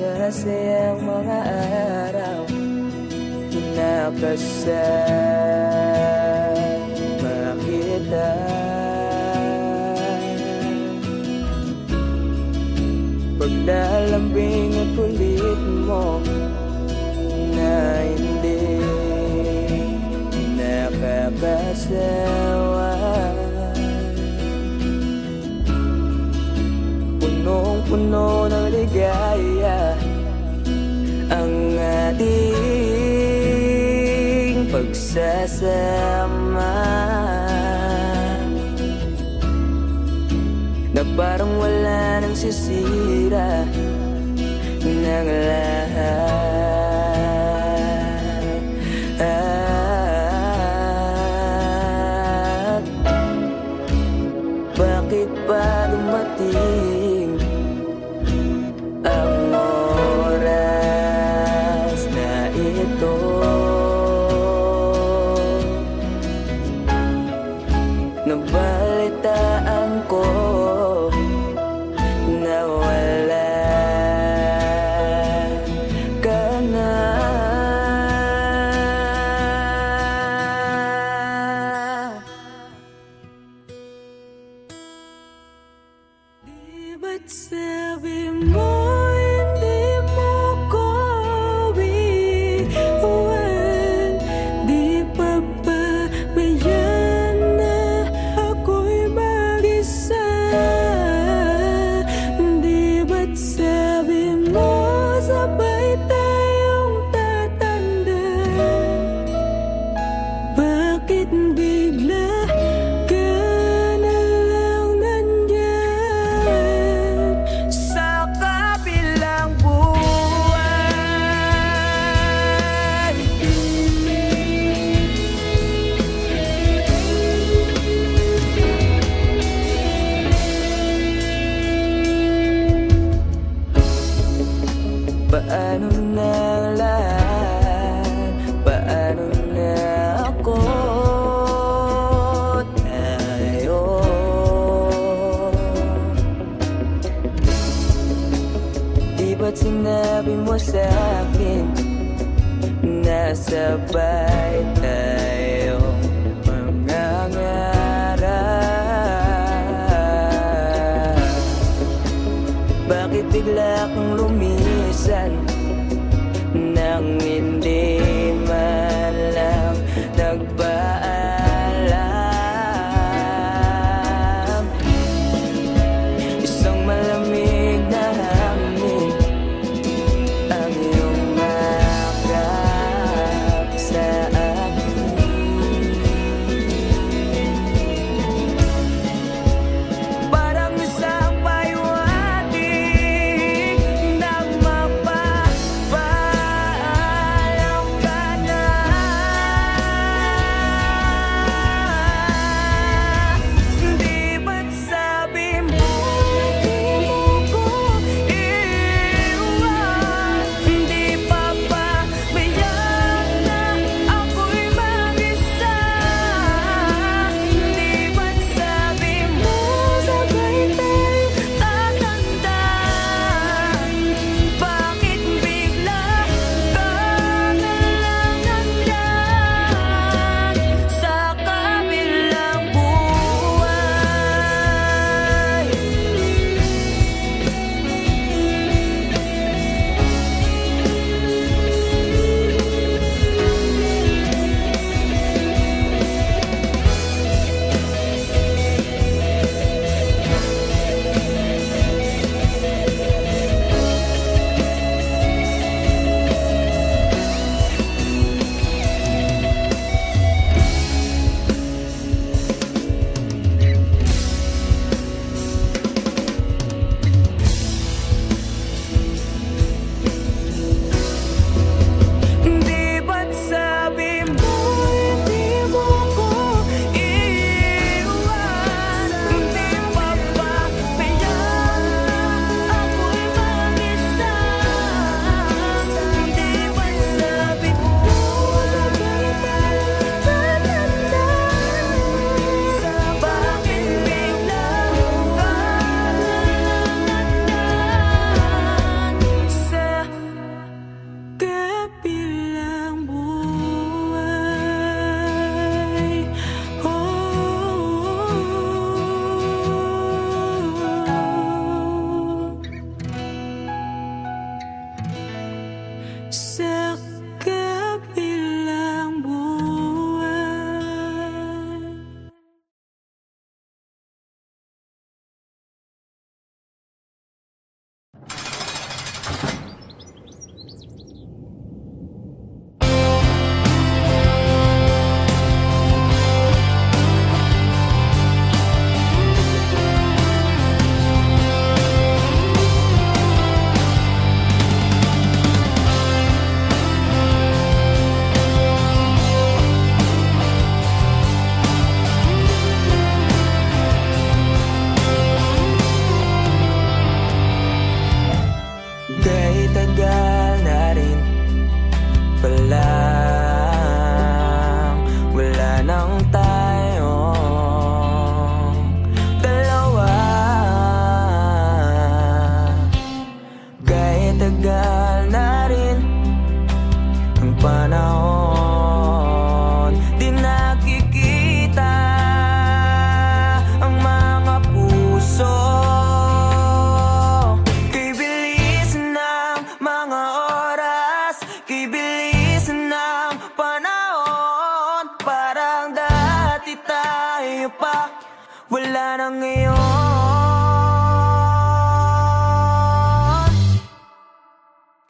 masasayang mga araw na kasama kita. Paglalambing at kulit mo na hindi nakakasawa, punong-puno ng ligaya ang ating pagsasama, na parang wala nang sisira ng lahat. Bakit pa dumating ang oras na ito? Nabalitaan ko na wala ka na. Di ba't sabi mo hindi mo ko iwan? Di pa ba bayan na ako'y mag-isa? Di ba't sabi mo sabay tayong tatanda? Bakit bigla ka na lang nandyan sa kabilang buwan? Paano na ang lahat? Paano na ako? Tayo di ba't sinabi mo sa'kin na sabay tayong mangangarap? Bakit bigla kang lumisan nang hindi man lang nagpaalam? Isang malamig na hangin ang iyong makap sa akin. Parang isang pahiwatig panahon. Di nakikita ang mga puso. Kay bilis ng mga oras, kay bilis ng panahon. Parang dati tayo pa, wala na ngayon.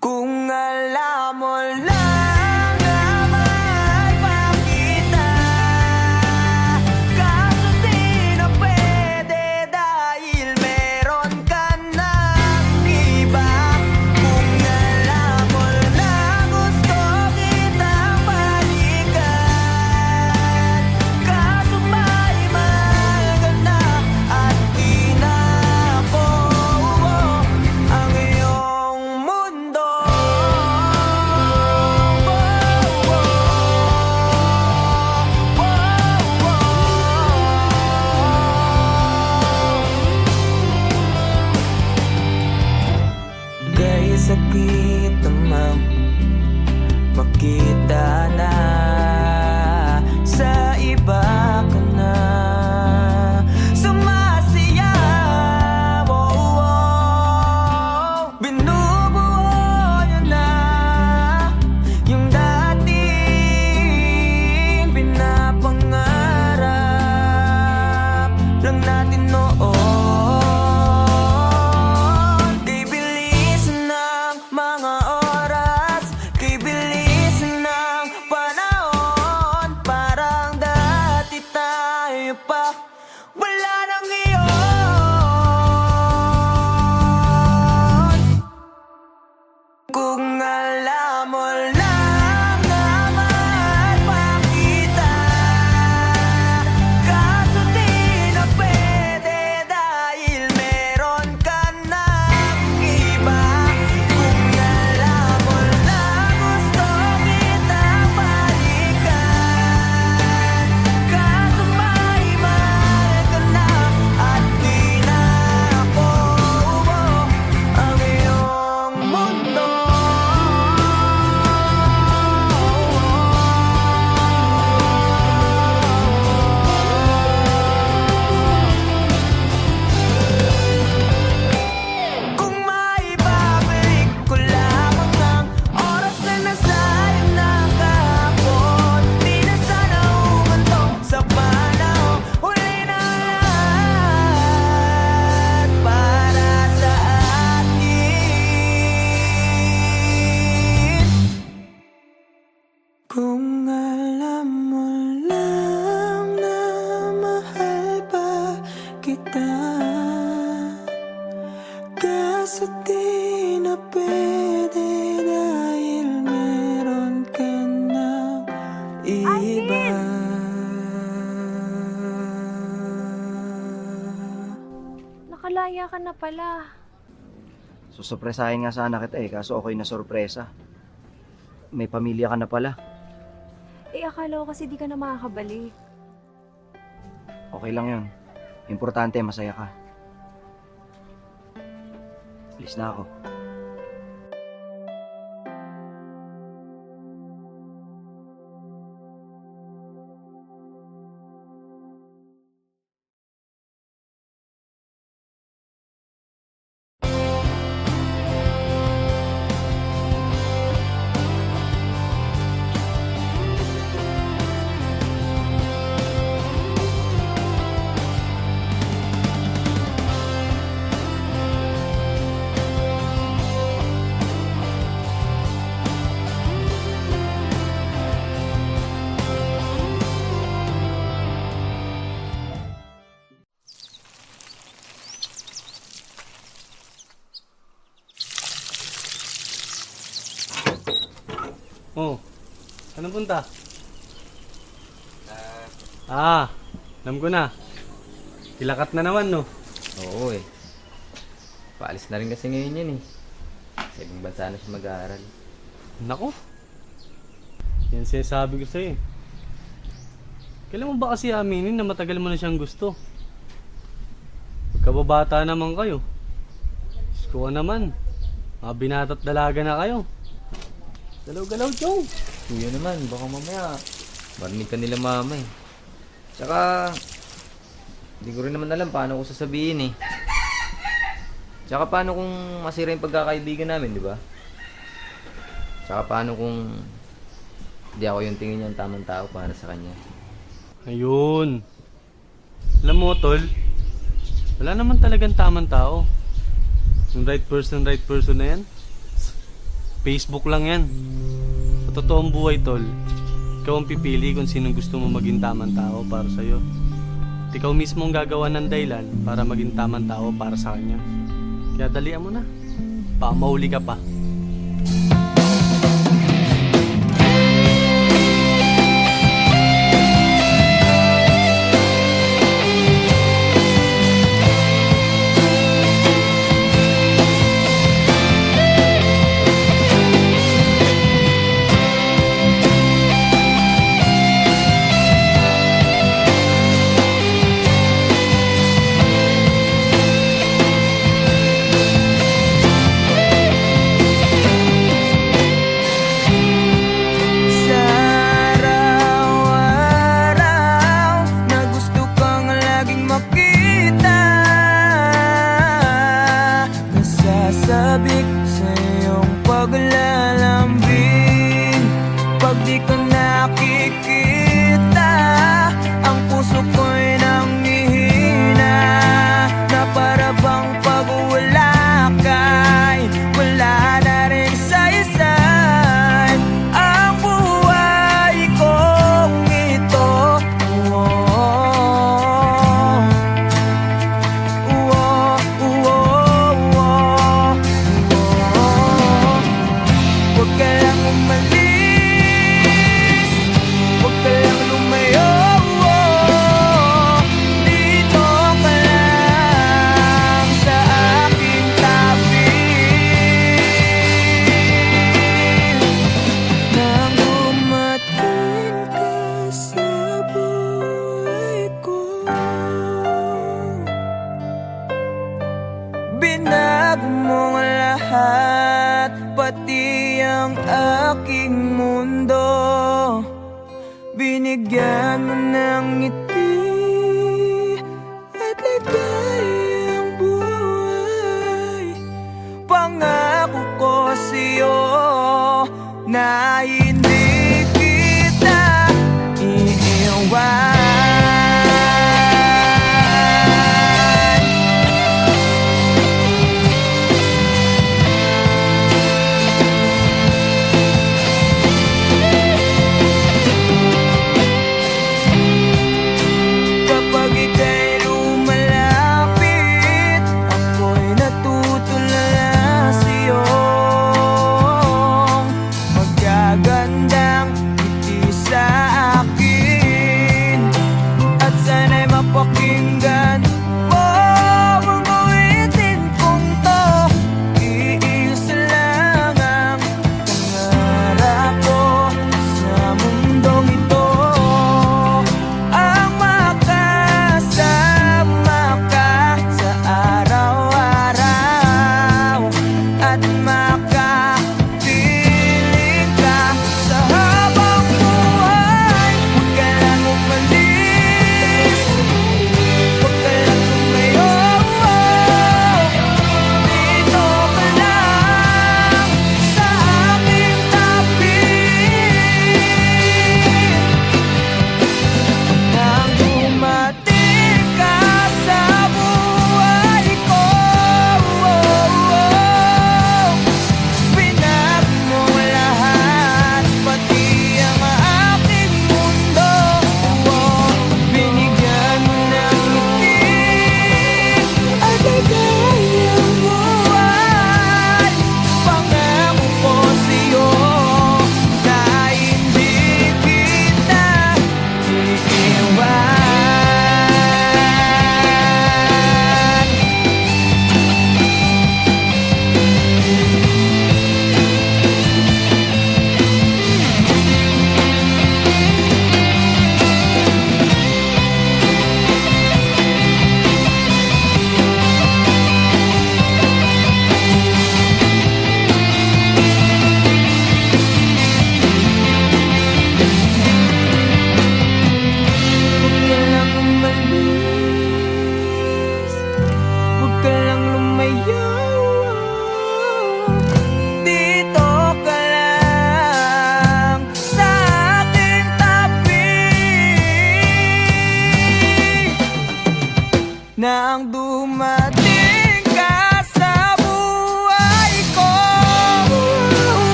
Kung alam mo lang na mahal pa kita, kaso di na pwede dahil meron ka ng iba. Kung alam mo na gusto kitang balikan, kaso may mahal ka na at di na ako ang iyong mundo. Kaya sakit namang makita na sa iba ka na sumasayaw. Binubuo niya na yung dating pinapangarap lang natin noon. Kay bilis ng mga oras, kay bilis ng panahon. Parang dati tayo pa, wala nang iyon. Kung alam mo lang na mahal pa kita, kaso di na pwede dahil meron ka ng iba. Kung alam mo lang gusto kitang balikan, kaso may mahal ka na at di na ako ang iyong mundo. Kung maibabalik ko lamang ang oras na nasayang na kahapon, di na sana umantong sa panahon. Huli na lahat para sa atin. Kung alam mo lang na mahal pa kita, kaso di na pwede dahil meron ka ng iba. Nakalaya ka na pala. Susurpresahin nga sana kita kaso okay na sorpresa. May pamilya ka na pala. Eh, akala ko kasi di ka na makakabalik. Okay lang yun. Importante, masaya ka. Alis na ako. Oh, anong punta? Alam ko na. Kilakat na naman, no? Oo eh. Paalis na rin kasi ngayon yan eh. Sa ibang bansa na siya mag-aaral. Nako. Yan sinasabi ko sa'yo eh. Kailan mo ba kasi aminin na matagal mo na siyang gusto? Pagkababata naman kayo. Diyos ko naman. Mga binata't dalaga na kayo. Galaw-galaw, Chong. Kuya naman, baka mamaya marinig ka nila mama eh. Tsaka, hindi ko rin naman alam paano ko sasabihin eh. Tsaka paano kung masira yung pagkakaibigan namin, di ba? Tsaka paano kung hindi ako yung tingin niyang tamang tao para sa kanya. Ayun. Alam mo, tol, wala naman talagang tamang tao. Yung right person na yan, Facebook lang yan. Sa totoong buhay, tol, ikaw ang pipili kung sinong gusto mo maging tamang tao para sa'yo. At ikaw mismo ang gagawa ng dahilan para maging tamang tao para sa kanya. Kaya dalian mo na. Baka mahuli ka pa. Sa araw-araw na gusto kang laging makita, nasasabik sa iyong paglalambing. Pag di ka nakikita, ang puso ko'y nanghihina, na para bang pag wala ka'y wala na rin saysay ang buhay kong ito. Huwag ka lang umalis, huwag ka lang lumayo. Dito ka lang sa aking tabi. Nang dumating ka sa buhay ko, binago mo ang lahat, pati ang aking mundo. Binigyan mo ng ngiti at ligayang buhay. Pangako ko sa'yo na hindi kita iiwan.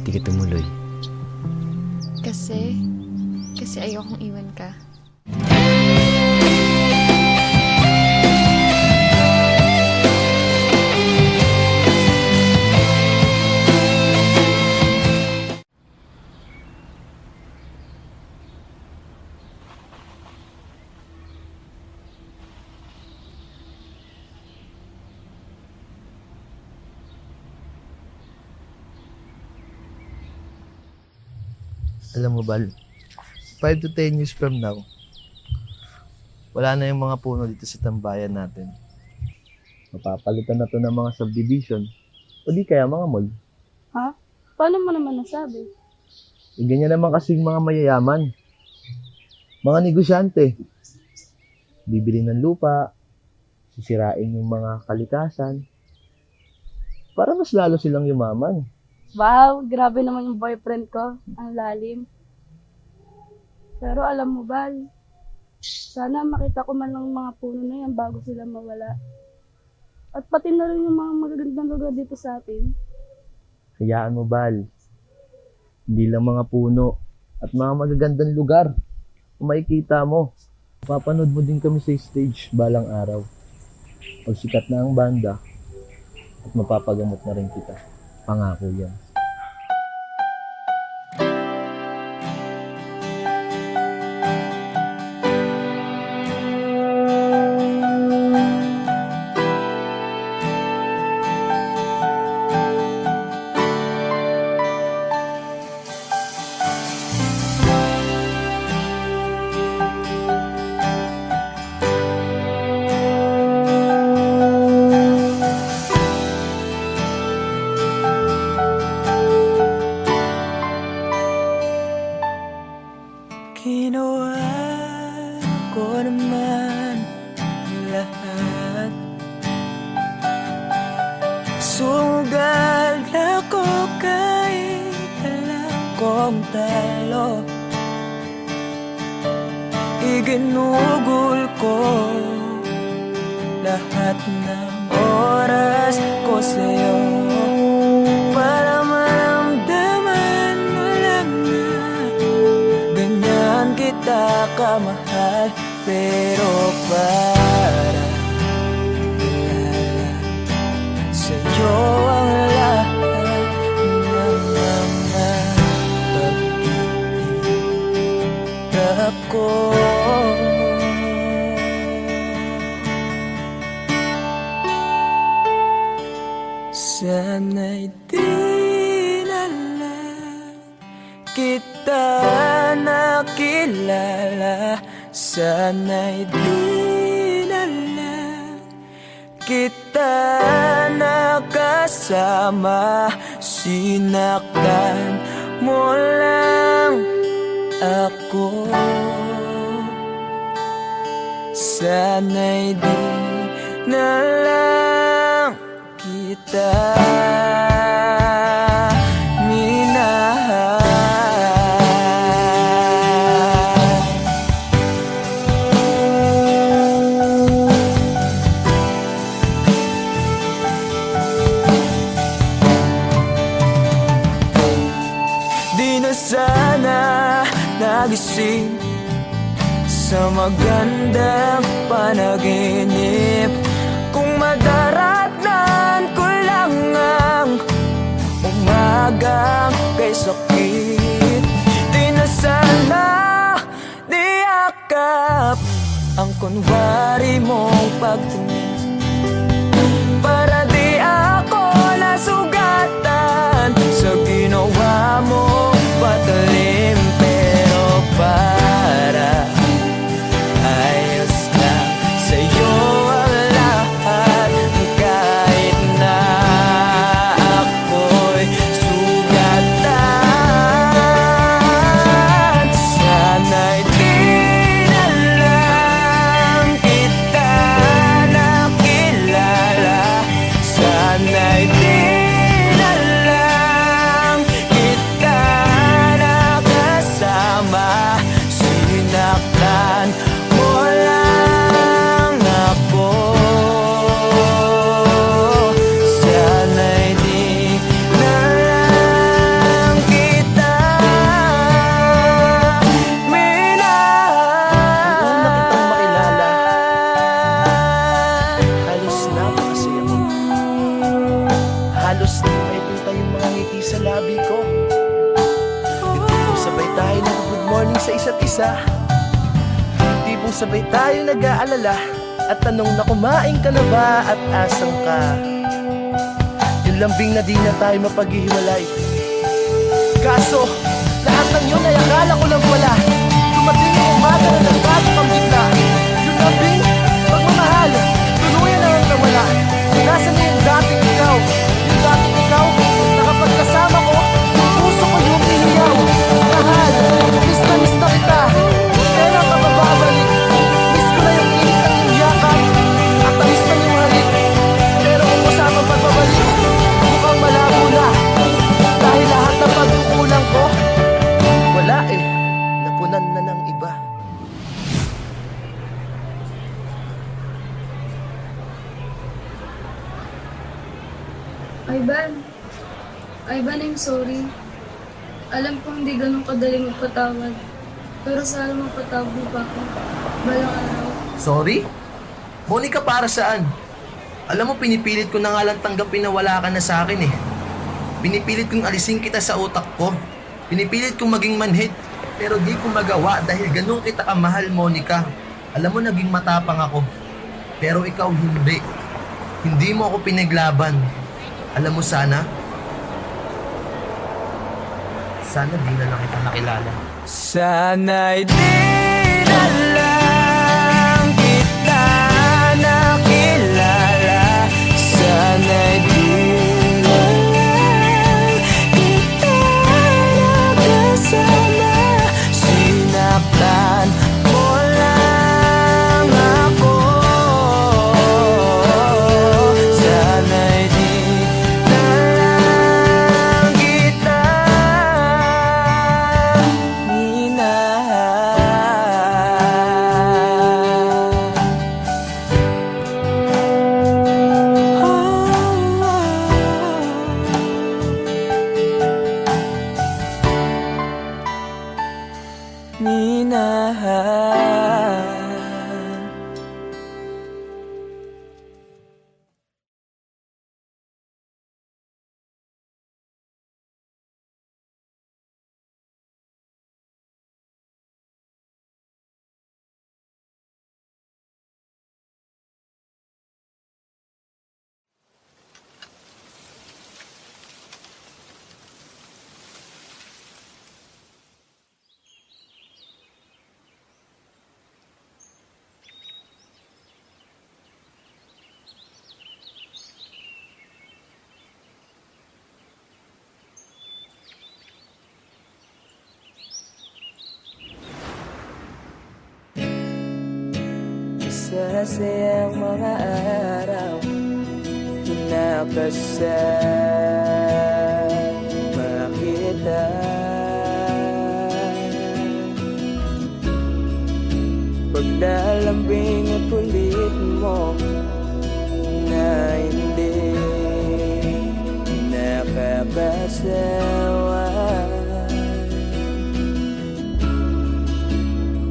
di ka tumuloy? Kasi ayokong iwan ka. Alam mo, Bal, 5 to 10 years from now, wala na yung mga puno dito sa tambayan natin. Mapapalitan na to ng mga subdivision o di kaya mga mall. Ha? Paano mo naman nasabi? Ganyan naman kasing mga mayayaman. Mga negosyante. Bibili ng lupa, sisirain yung mga kalikasan, para mas lalo silang yumaman. Wow, grabe naman yung boyfriend ko. Ang lalim. Pero alam mo, Bal, sana makita ko man lang mga puno na yan bago sila mawala. At pati na rin yung mga magagandang lugar dito sa atin. Hayaan mo, Bal. Hindi lang mga puno at mga magagandang lugar. Kung makikita mo, papanood mo din kami sa stage balang araw. Pag sikat na ang banda, at mapapagamot na rin kita. Pangako yan. Ginawa ko naman ang lahat. Sugal ako kahit alam kong talo. Iginugol ko lahat ng oras ko sa'yo para maramdaman mo lang na ganyan kita kamahal. Pero para alala sa'yo ang lahat ng mga pag-iirap ko. Sana'y di na lang kita nakilala. Sana'y di na lang kita nakasama. Sinaktan mo lang ako. Sana'y di na lang kita minahal. Di na sana nagising sa magandang panaginip kung madaratnan ko lang ang umagang kay sakit. Di na sana niyakap ang kunwari mong pagtingin para di ako nasugatan sa ginawa mong patalim. Pero para ayos lang sa'yo ang lahat kahit na ako'y sugatan. Sana'y di na lang kita mag-isa. Tipong sabay tayo nag-aalala at tanong na kumain ka na ba at asan ka. Yung lambing na di na tayo mapaghihiwalay. Kaso, lahat ng yun ay akala ko lang wala. Dumating yung umaga na nagbago kang bigla. Yung lambing, pagmamahal, tuluyan na lang nawala. Nasaan na yung dating ikaw? Yung dating ikaw, nakapagkasama ko, yung puso ko yung iniyaw. Mahal, miss na kita. Kailan ka mababalik? Miss ko na yung init ng iyong yakap at tamis na yung halik. Pero kung usapang pagbabalik, mukhang malabo na. Dahil lahat ng pagkukulang ko, wala eh, napunan na ng iba. Ivan, I'm sorry. Alam ko hindi ganun kadali magpatawad. Pero sana mapatawad mo pa ako. Balang araw. Sorry? Monica, para saan? Alam mo, pinipilit ko na nga lang tanggapin na wala ka na sa akin eh. Pinipilit kong alisin kita sa utak ko. Pinipilit kong maging manhid. Pero di ko magawa dahil ganun kita kamahal, Monica. Alam mo, naging matapang ako. Pero ikaw hindi. Hindi mo ako pinaglaban. Alam mo, sana di na lang kita nakilala. Sana'y di na lang kita nakilala. Sana'y di na lang kita nakasama. Sinaktan mo lang ako. Sana'y di na lang kita minahal. Masasayang mga araw nakasama kita. Paglalambing at kulit mo na hindi nakakasawa.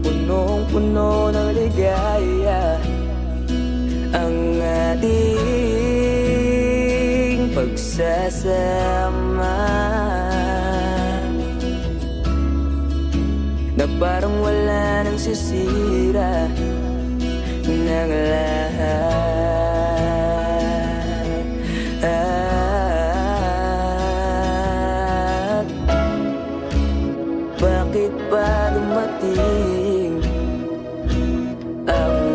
Punong-puno ng ligaya ang ating pagsasama, na parang wala nang sisira ng lahat. Bakit ba dumating ang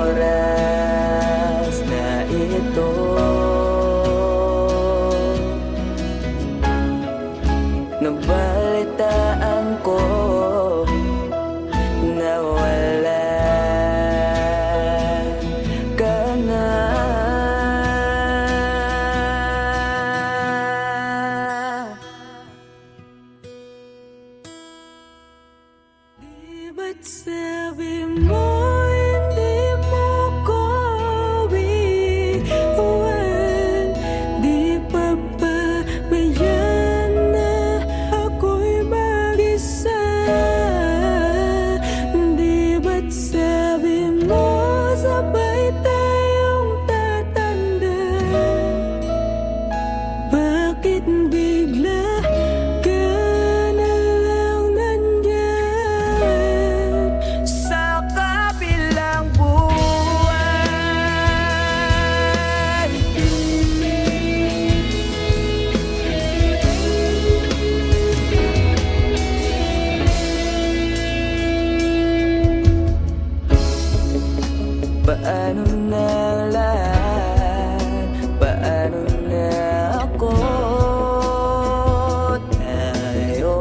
oras na ito? Nabalitaan ko na wala ka na. Di ba't sabi mo hindi mo ko iwan? Di pa ba bayan na ako'y mag-isa? Di ba't sabi mo sabay tayong tatanda? Bakit bigla ka na lang nandyan? paano na lahat? Paano na ako? Tayo.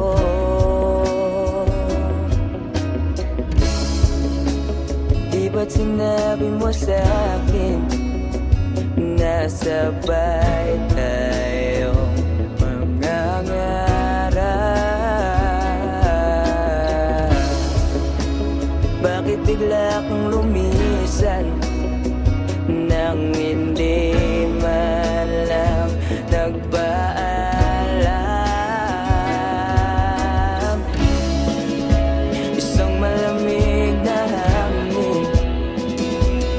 Di ba't sinabi mo sa'kin nasabay tayo mangangarap? Bakit bigla kang lumisan nang hindi man lang nagpaalam? Isang malamig na hangin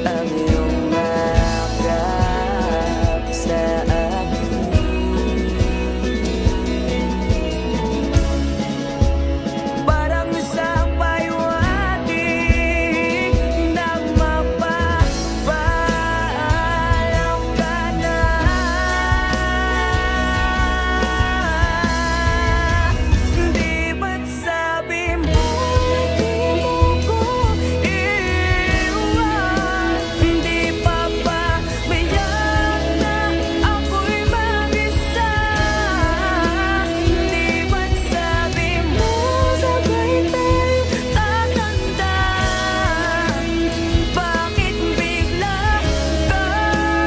ang iyong makap sa akin. Parang isang paywating na mapapaalam ka na. Di ba't sabi mo di mo ko iiwan? Di pa ba mayak na ako'y mag-isa? Di ba't sabi mo sabay tayo tatanda? Bakit bigla ka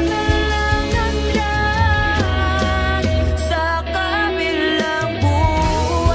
na lang nandyan sa kabilang buhay?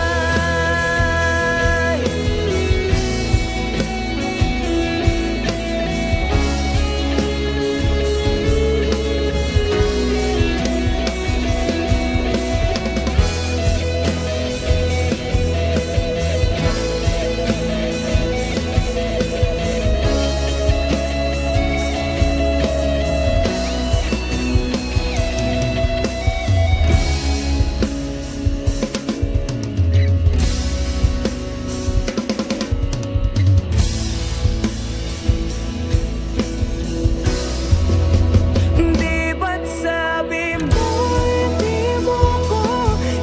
Di ba't sabi mo di mo ko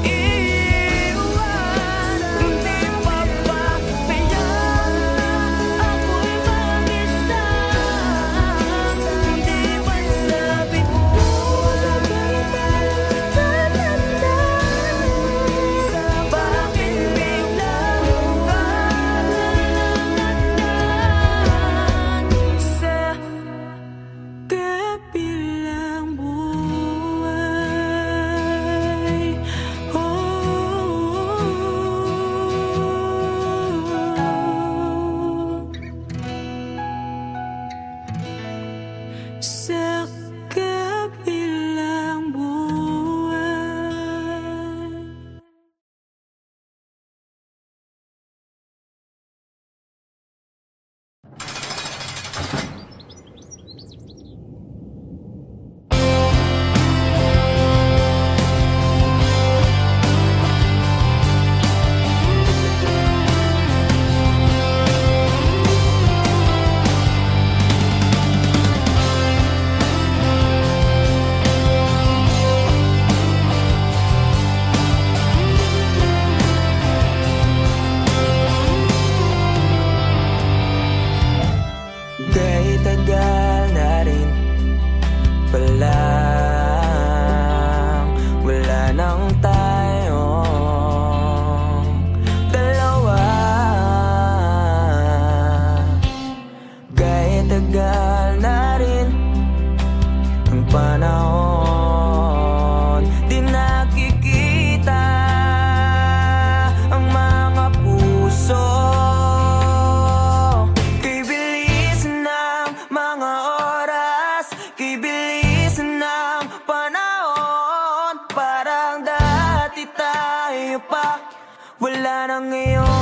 iiwan? Di pa ba mayak na ako'y mag-isa? Di ba't sabi mo sabay tayo tatanda? Bakit bigla ka na lang nandyan sa kabilang buhay? Sa kabilang buhay. Kahit tagal na rin palang wala nang tayong dalawa. Kahit tagal na rin ang panahon, di nakikita ang mga puso. Kay bilis ng mga oras, kay bilis ng panahon, parang dati tayo pa, wala na ngayon.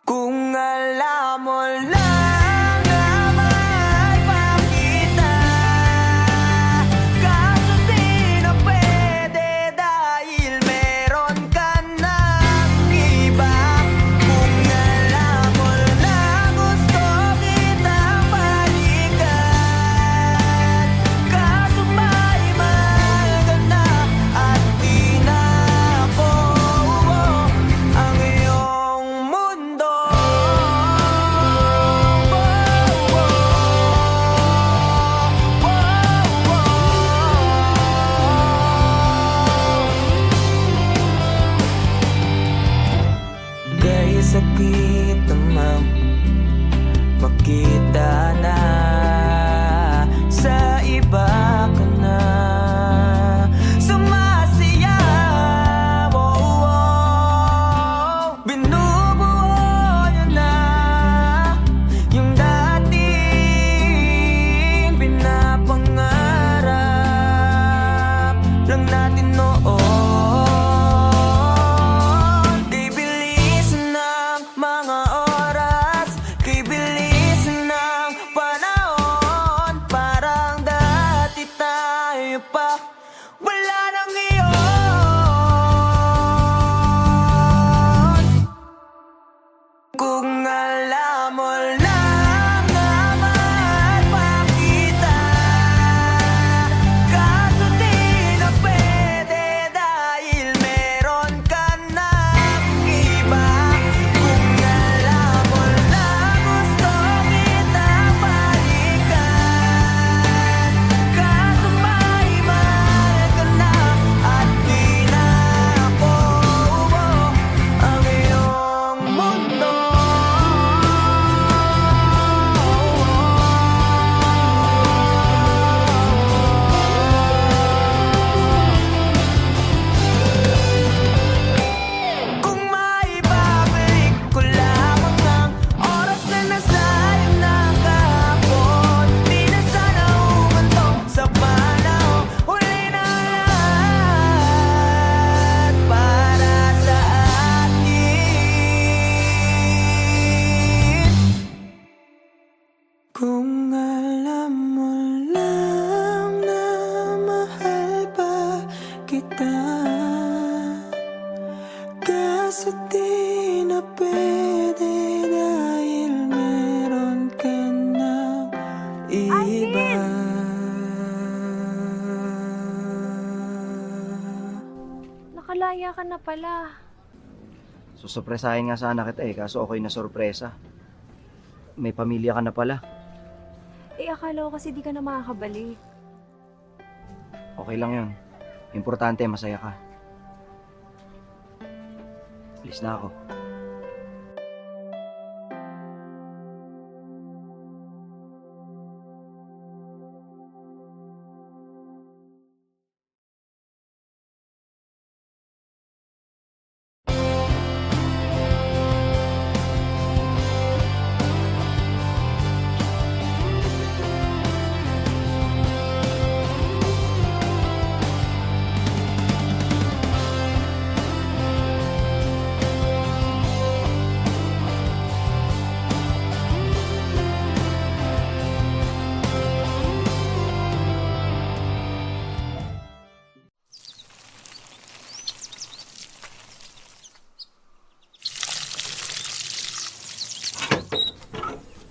Kung alam mo lang na mahal pa kita, kaso di na pwede dahil meron ka ng iba. Kung alam mo lang gusto kitang balikan, kaso may mahal ka na at kita mang makita na sa iba ka na sumasayaw. Binubuo niyo na yung dating pinapangarap lang natin noon. Kay bilis ng mga oras, kay bilis ng panahon, parang dati tayo pa wala nang iyon. Kung alam mo lang na mahal pa kita, kaso di na pwede dahil meron ka ng iba. Kung alam mo lang gusto kita balikan, kaso may mahal ka na at di na ako ang iyong mundo. Kung maibabalik ko lamang ang oras na nasayang na kahapon, di na sana umantong sa panahon. Huli na lahat para sa atin. Kung alam mo lang na mahal pa kita, kaso di na pwede dahil meron ka ng iba. Nakalaya ka na pala. Susurpresahin nga sana kita kaso ako'y nasorpresa. May pamilya ka na pala. Akala ko kasi di ka na makakabalik. Okay lang yun. Importante, masaya ka. Alis na ako.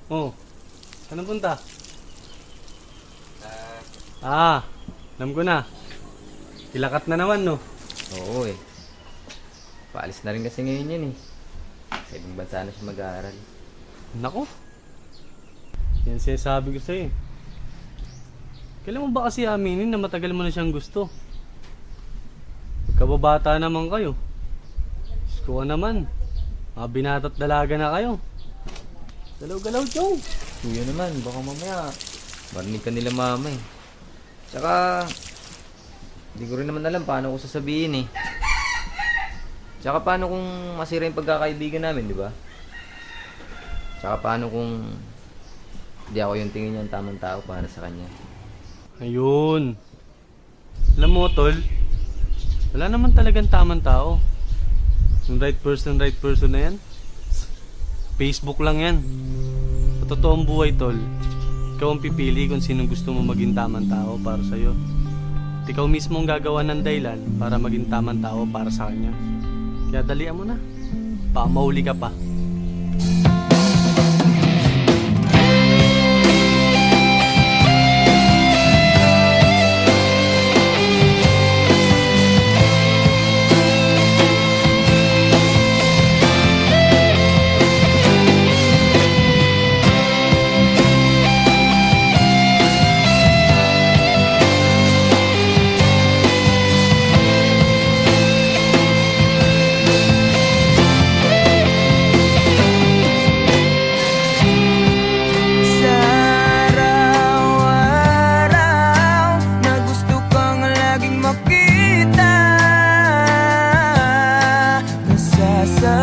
Oh, saan ang punta? Alam ko na. Kilakat na naman, no? Oo eh. Paalis na rin kasi ngayon yan eh. Sa ibang bansa na siya mag-aaral. Nako. Yan sinasabi ko sa'yo. Kailan mo ba kasi aminin na matagal mo na siyang gusto? Magkababata naman kayo. Diyos ko naman. Mga binata't dalaga na kayo. Galaw-galaw, Joe. Kuya naman, baka mamaya marinig ka nila mama eh. Tsaka, hindi ko rin naman alam paano ko sasabihin eh. Tsaka paano kung masira yung pagkakaibigan namin, di ba? Tsaka paano kung hindi ako yung tingin niyang tamang tao para sa kanya. Ayun. Alam mo, tol, wala naman talagang tamang tao. Yung right person na yan, Facebook lang yan. Sa totoong buhay, tol, ikaw ang pipili kung sino gusto mo maging tamang tao para sa'yo. At ikaw mismo ang gagawa ng dahilan para maging tamang tao para sa kanya. Kaya dalian mo na. Baka mauli ka pa.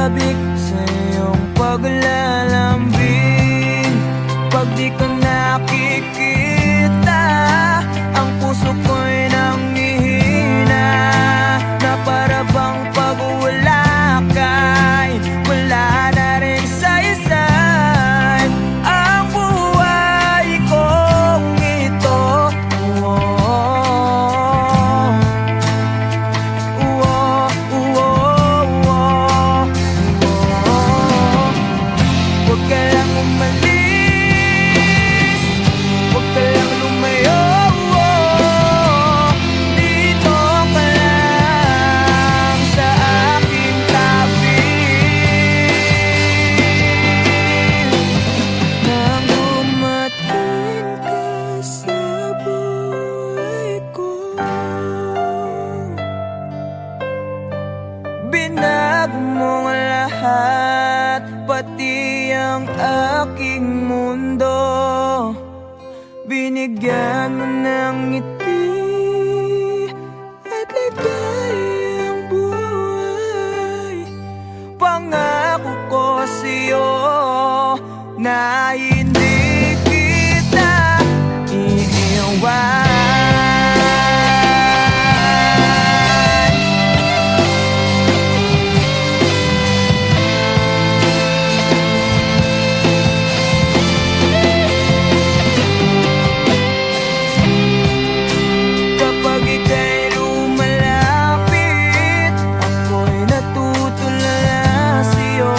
sabik sa iyong paglalambing. Pag di ka nakikita, ang puso ko'y nanghihina, na para bang pag wala ka'y wala na rin saysay ang buhay kong ito. Huwag ka lang umalis, huwag ka lang lumayo. Dito ka lang sa aking tabi. Nang dumating ka sa buhay ko, binago mo ang lahat, pati ang aking mundo. Binigyan mo ng ngiti at ligayang buhay. Pangako ko sa'yo na hindi kita iiwan. Kapag ika'y lumalapit, ako'y natutulala sa'yo.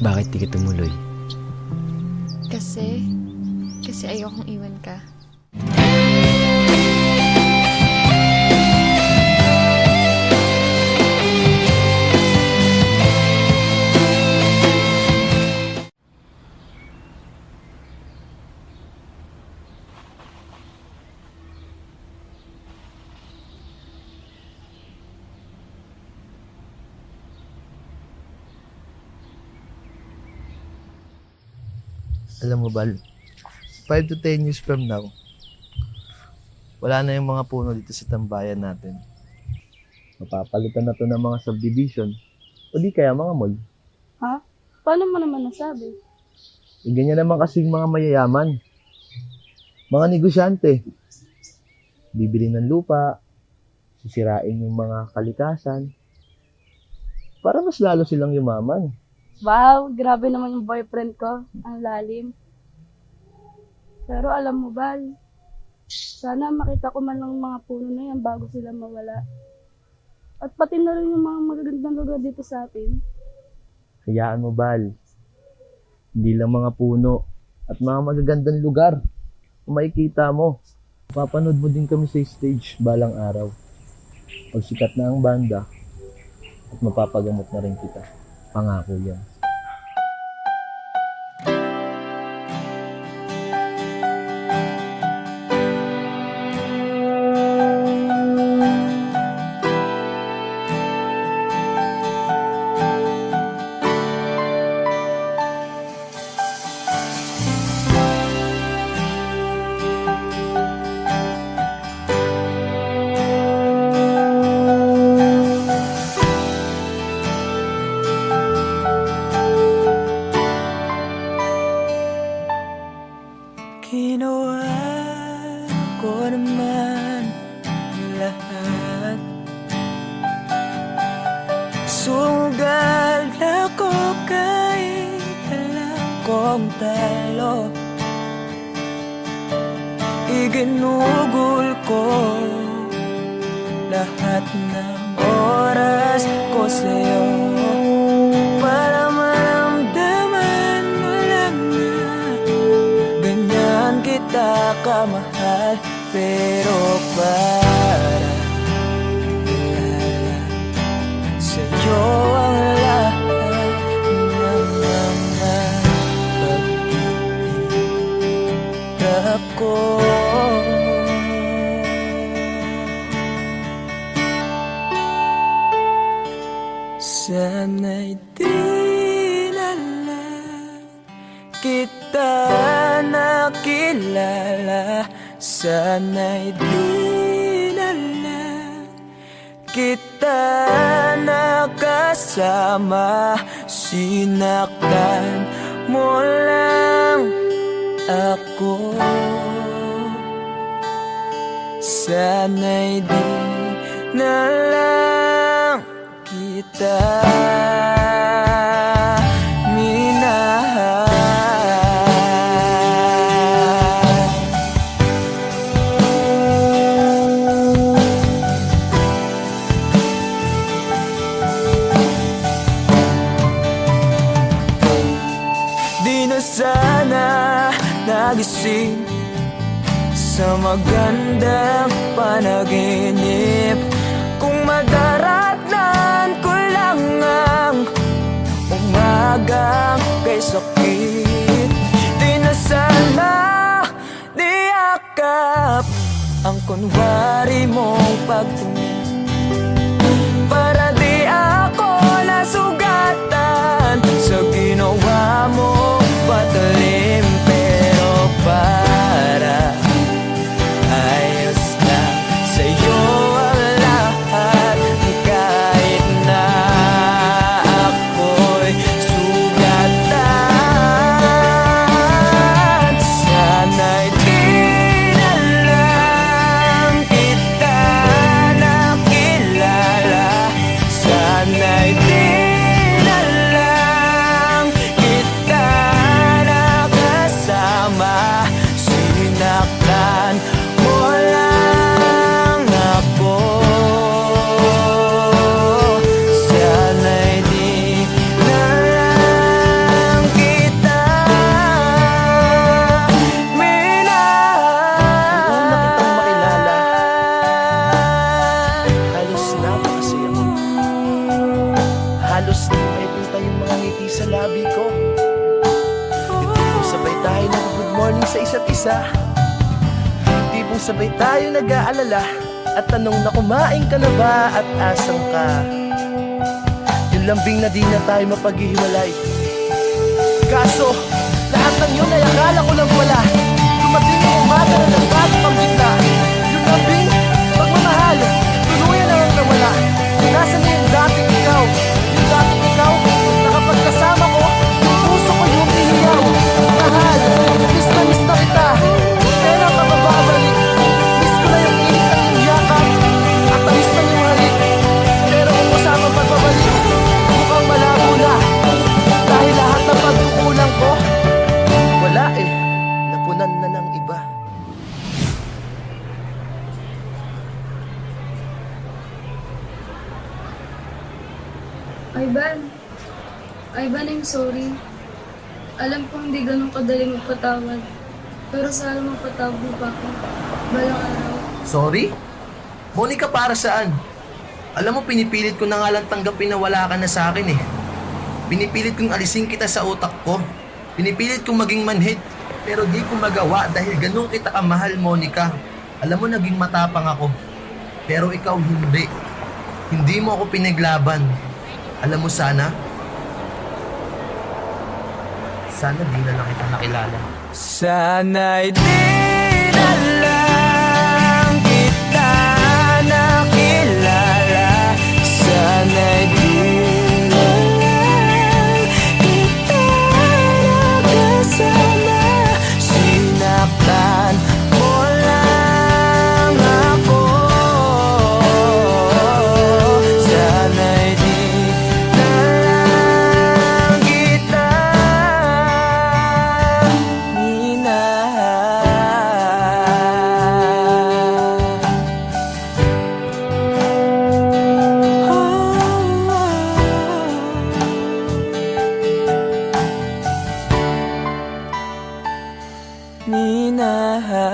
Bakit di ka tumuloy? Kasi ayokong iwan ka. Alam mo, Bal, 5 to 10 years from now, wala na yung mga puno dito sa tambayan natin. Mapapalitan na to ng mga subdivision o di kaya mga mall. Ha? Paano mo naman nasabi? E ganyan naman kasing mga mayayaman. Mga negosyante. Bibili ng lupa, sisirain yung mga kalikasan, para mas lalo silang yumaman. Wow, grabe naman yung boyfriend ko. Ang lalim. Pero alam mo, Bal, sana makita ko man lang mga puno na yan bago sila mawala. At pati na rin yung mga magagandang lugar dito sa atin. Hayaan mo, Bal. Hindi lang mga puno at mga magagandang lugar kung makikita mo. Papanood mo din kami sa stage balang araw. Pag sikat na ang banda at mapapagamot na rin kita. Pangako yan. Ginawa ko naman lahat. Sugal ako kahit alam kong talo. Iginugol ko lahat ng oras ko sa'yo para maramdaman mo lang na ganyan kita kamahal. Pero para ilala sa'yo ang lahat ng mga pag-iirap ko. Sana'y di na lang kita nakilala. Sana'y di na lang kita nakasama. Sinaktan mo lang ako. Sana'y di na lang kita minahal. Di na sana nagising sa magandang panaginip kung madaratnan ko lang ang umagang kay sakit. Di na sana niyakap ang kunwari mong pagtingin para di ako nasugatan sa ginawa mo patalim. Pero para ayos lang sa'yo ang lahat kahit na ako'y sugatan. Sana'y di na lang kita makita yung mga ngiti sa labi ko. Yung tipong sabay tayo nag-good morning sa isa't isa. Yung tipong sabay tayo nag-aalala at tanong na kumain ka na ba at asan ka. Yung lambing na di na tayo mapaghihiwalay. Kaso, lahat ng yun ay akala ko lang pala. Dumating yung umaga na nagbago kang bigla. Yung lambing, pagmamahal, tuluyan na ang nawala. Nasaan na yung dating ikaw? Yung dating ikaw, na kapag kasama ko, yung puso ko yung ihiyaw. Mahal, miss na kita. Kailan ka bababalik? Miss ko na yung init at yung yakap. At tamis na yung halik. Pero kung kasama pagbabalik, mukhang malabo na. Dahil lahat ng pagkukulang ko, wala eh, napunan na ng iba. Ivan, I'm sorry. Alam ko hindi ganun kadali magpatawad. Pero sana mapatawad mo pa ako. Balang araw. Sorry? Monica, para saan? Alam mo, pinipilit ko na nga lang tanggapin na wala ka na sa akin eh. Pinipilit kong alisin kita sa utak ko. Pinipilit kong maging manhid. Pero di ko magawa dahil ganun kita kamahal, Monica. Alam mo, naging matapang ako. Pero ikaw hindi. Hindi mo ako pinaglaban. Alam mo, sana di na lang kita nakilala. Sana'y di na lang kita nakilala. Sana'y di na lang kita nakasama. Sinaktan mo lang ako. Sana'y di na lang kita minahal.